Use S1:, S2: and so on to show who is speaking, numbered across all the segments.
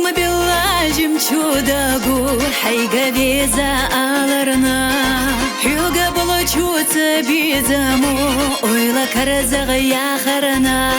S1: Бехма белажим чудагу хайга веза аларна Хюга получуца бизаму ойла карзага яхарна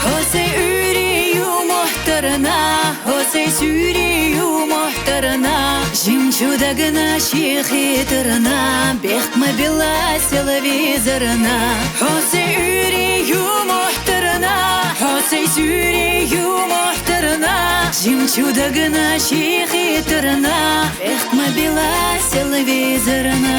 S1: Хосей үрию мухтарна Хосей сүрию мухтарна Жим чудагна шихитрна Бехма бела телевизорна Хосей үрию мухтарна Хосей сүрию мухтарна Жим чудагна шихитрна Бехма бела телевизорна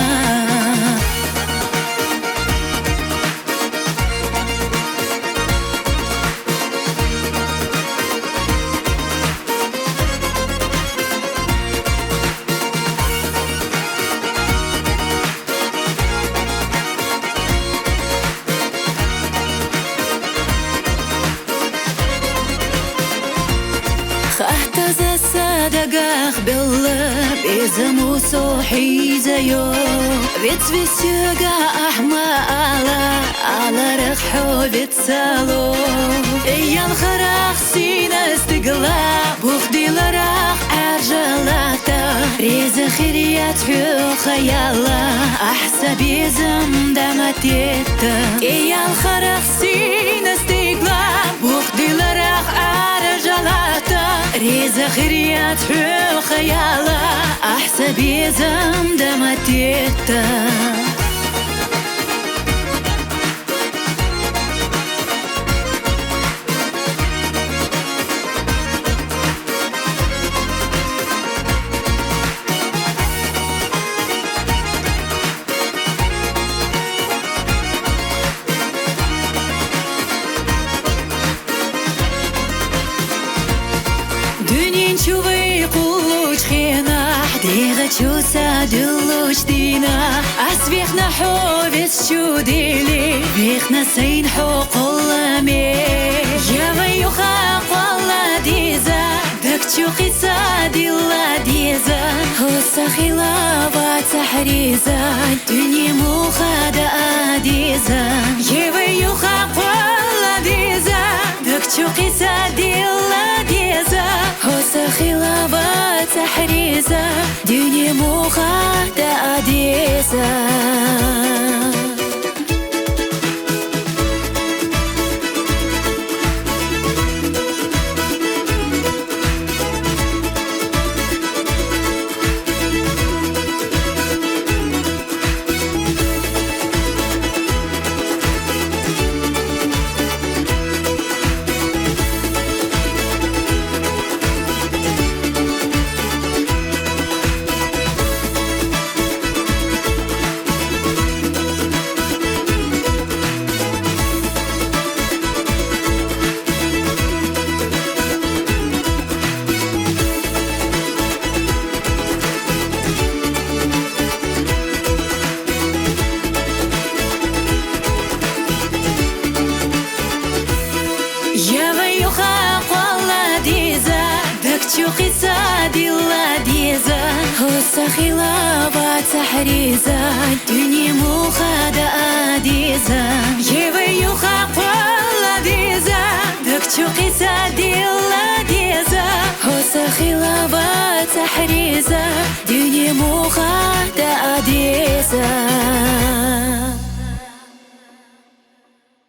S1: خاحتز صدقاخ بالله بيزمو صوحي زيو بيتفسيقا أحما على رخحو بيتسالو إيا الخراخ سينا استقلا بوخدي لراخ أرجلاتا ريز خيريات حو خيالا أحسا بيزم دامتيتا إيا الخراخ سينا استقلا بوخدي لراخ أرجلاتا ريز خيريات حو خيالا أحسا بيزم دامتيتا Чувай кулуч хина Дига чуса дулуч дина Асвихна ховец чудили Вихна сейн хо قلمي يا ويوخا قولا ديزا دك чухиса ديلا ديزا هوسا خلافة تحريزا دنيا مخادة ديزا يا ويوخا قولا ديزا دك чухиса ديلا ديزا هوسا خلافة تحريزا دنيا مخادة ديزا чухиса дила диза هوسا خلافة تحريزا دنيا مخادة ديزا يوخا قولا ديزا دك чухиса دلا ديزا هوسا خلافة تحريزا دنيا مخادة ديزا